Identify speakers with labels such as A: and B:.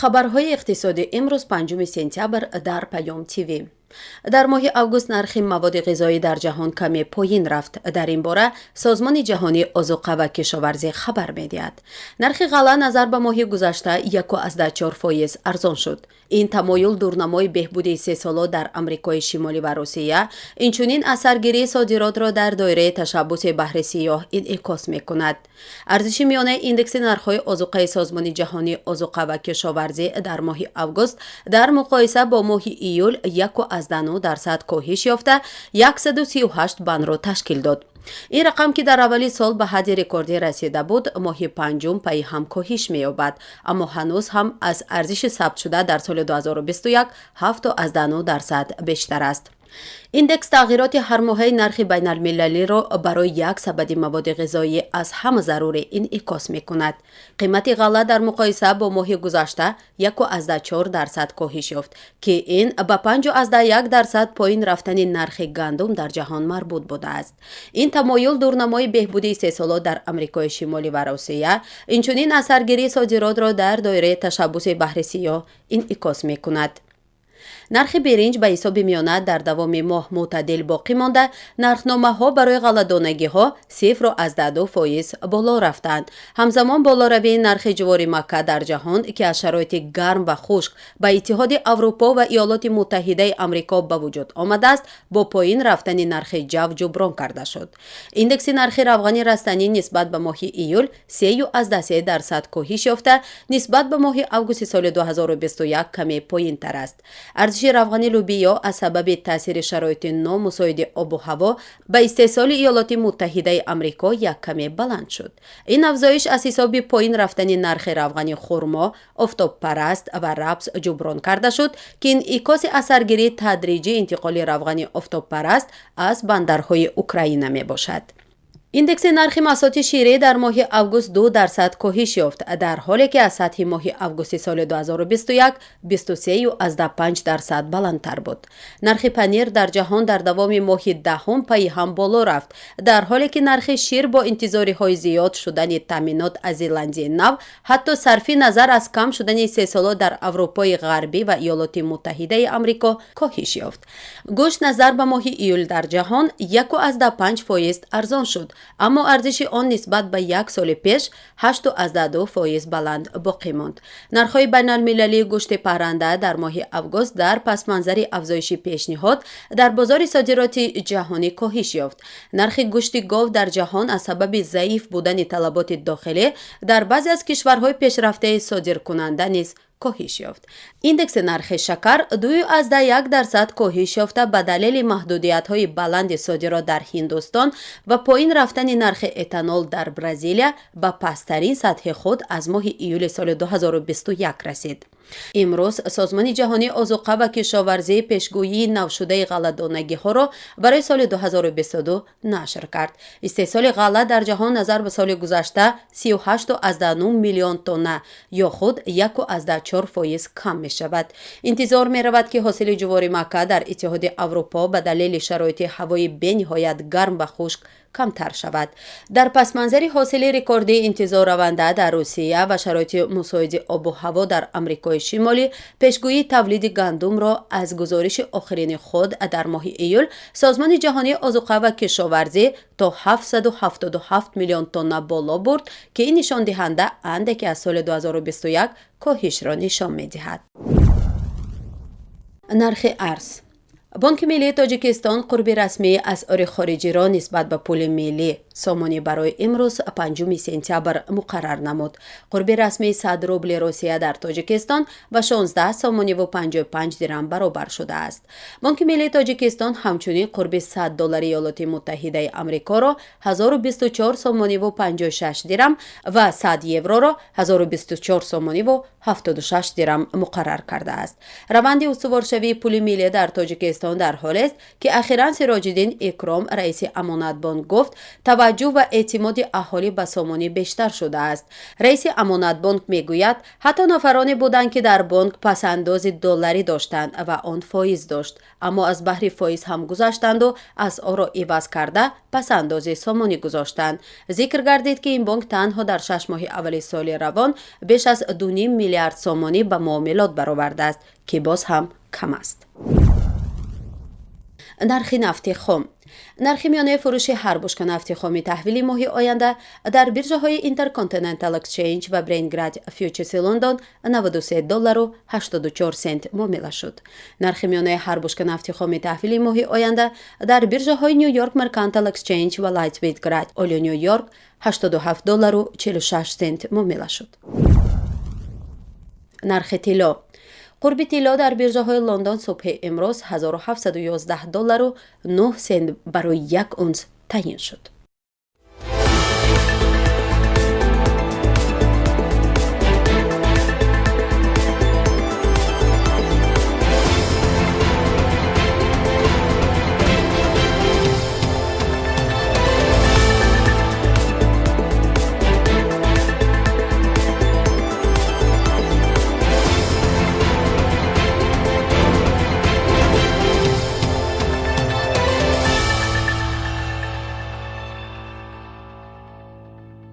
A: хабарҳои иқтисодӣ имрӯз 5 сентябр дар Паём ТВ. дар моҳи август нархи маводи ғизоӣ дар ҷаҳон каме поин рафт. Дар ин бора Созмони ҷаҳонии озуқа ва кишоварзӣ хабар медиҳад. Нархи ғалла назар ба моҳи гузашта 1,4% арзон шуд. Ин тамоюл дурнамои беҳбуди сесола дар Амрикои Шимолӣ ва Русия, инчунин асаргирии содиротро дар доираи ташаббуси баҳри сиёҳ инъикос мекунад. Арзиши миёнаи индекси нархҳои озуқаи Созмони ҷаҳонии озуқа ва кишоварзӣ дар моҳи август дар муқоиса бо моҳи июл 1,9% коҳиш ёфта 138 бандро ташкил дод. ин рақам ки дар аввали сол ба ҳадди рекордӣ расида буд, моҳи панҷум пайи ҳам коҳиш меёбад, аммо ҳанӯз ҳам аз арзиши сабтшуда дар соли 2021 7,9% бештар аст. индекс тағйироти ҳармоҳаи нархи байналмилалиро барои як сабади маводи ғизоӣ аз ҳама зарурӣ инъикос мекунад. қимати ғалла дар муқоиса бо моҳи гузашта 1,4% коҳиш ёфт, ки ин ба 5,1% поин рафтани нархи гандум дар ҷаҳон марбут будааст. ин тамоюл дурнамои беҳбудии сесола дар Амрикои Шимолӣ ва Русия, инчунин асаргирии содиротро дар доираи ташаббуси баҳри сиёҳ инъикос мекунад. нархи биринҷ ба ҳисоби миёна дар давоми моҳ мӯътадил боқӣ монда, нархномаҳо барои ғалладонагиҳо 0,2% боло рафтанд. ҳамзамон болоравии нархи ҷувори Макка дар ҷаҳон, ки аз шароити гарм ва хушк ба Иттиҳоди Аврупо ва Иёлоти Муттаҳидаи Амрико ба вуҷуд омадааст, бо поин рафтани нархи ҷав ҷуброн карда шуд. индекси нархи равғани растанӣ нисбат ба моҳи июл 3,3% коҳиш ёфта, нисбат ба моҳи августи соли 2021 каме поинтар аст. арзиши равғани лӯбиё аз сабаби таъсири шароити номусоиди обу ҳаво ба истеҳсоли Иёлоти Муттаҳидаи Амрико яккаме баланд шуд. ин афзоиш аз ҳисоби поин рафтани нархи равғани хурмо, офтобпараст ва рапс ҷуброн карда шуд, ки инъикоси асаргирии тадриҷии интиқоли равғани офтобпараст аз бандарҳои Украина мебошад. индекси нархи масоти ширӣ дар моҳи август 2% коҳиш ёфт, дар ҳоле ки аз сатҳи моҳи августи соли 2021 23,5% баландтар буд. нархи панир дар ҷаҳон дар давоми моҳи даҳум пайи ҳам боло рафт, дар ҳоле ки нархи шир бо интизориҳои зиёд шудани таъминот аз Зеландияи Нав, ҳатто сарфи назар аз кам шудани сесола дар Аврупои Ғарбӣ ва Иёлоти Муттаҳидаи Амрико коҳиш ёфт. гӯшт назар ба моҳи июл дар ҷаҳон 1,5% арзон шуд, аммо арзиши он нисбат ба як соли пеш 8,2% баланд боқӣ монд. нархҳои байналмилалии гӯшти парранда дар моҳи август дар пасманзари афзоиши пешниҳод дар бозори содироти ҷаҳонӣ коҳиш ёфт. нархи гӯшти гов дар ҷаҳон аз сабаби заиф будани талаботи дохилӣ дар баъзе аз кишварҳои пешрафтаи содиркунанда низ коҳиш ёфт. индекси нархи шакар 2,1% коҳиш ёфта ба далели маҳдудиятҳои баланди содирот дар Ҳиндустон ва поин рафтани нархи этанол дар Бразилия ба пасттарин сатҳи худ аз моҳи июли соли 2021 расид. имрӯз Созмони ҷаҳонии озуқа ва кишоварзӣ пешгӯии навшудаи ғалладонагиҳоро барои соли 2022 нашр кард. истеҳсоли ғалла дар ҷаҳон назар ба соли гузашта 38,9 миллион тонна ё худ 1,4% кам мешавад. интизор меравад ки ҳосили ҷувори Макка дар Иттиҳоди Аврупо ба далели шароити ҳавои бениҳоят гарм ва хушк камтар шавад. дар пасманзари ҳосили рекордии интизорраванда дар Русия ва шароити мусоиди обу ҳаво дар Амрикои Шимолӣ, пешгӯии тавлиди гандумро аз гузориши охирини худ дар моҳи июл Созмони ҷаҳонии озуқа ва кишоварзӣ то 777 миллион тонна боло бурд, ки ин нишондиҳанда андаке аз соли 2021 коҳишро нишон медиҳад. нархи арз. бонки миллии Тоҷикистон қурби расмии асъори хориҷиро нисбат ба пули миллӣ сомонӣ барои имрӯз 5 сентябр муқаррар намуд. қурби расмии 100 рубли Русия дар Тоҷикистон ба 16 сомониву 55 дирам баробар шудааст. бонки миллии Тоҷикистон ҳамчунин қурби 100 доллари Иёлоти Муттаҳидаи Амрикоро 1024 сомониву 56 дирам ва 100 евроро 1024 сомониву 76 дирам муқаррар кардааст. раванди устуворшавии пули миллӣ дар Тоҷикистон گرفتن در حالی است که اخیراً سراج‌الدین اکرم رئیس امانتبانک گفت توجه و اعتماد اهالی به سامانه بیشتر شده است. رئیس امانتبانک میگوید حتی نفرانی بودند که در بانک پس‌انداز دلاری داشتند و آن فایز داشت، اما از بحر فایز هم گذشتند و اسعار را عوض کرده پس‌انداز سامانه گذاشتند. ذکر گردید که این بانک تنها در 6 ماه اول سال روان بیش از 2.5 میلیارد سامانه به معاملات برآورده است که باز هم کم است. نرخ نفت خام. نرخ میانه فروش هر بشکه نفت خام تحویلی ماه آینده در بیرژه‌های اینترکانتیننتال اکسچنج و برینگراد فیوچرز لندن $93.84 معامله شد. نرخ میانه هر بشکه نفت خام تحویلی ماه آینده در بیرژه‌های نیویورک مرکانتال اکسچنج و لایتویت گراد اول نیویورک $87.46 معامله شد. نرخ طلا. قرب طلا در بیرژه‌های لندن صبح امروز $1711.09 برای یک اونس تعیین شد.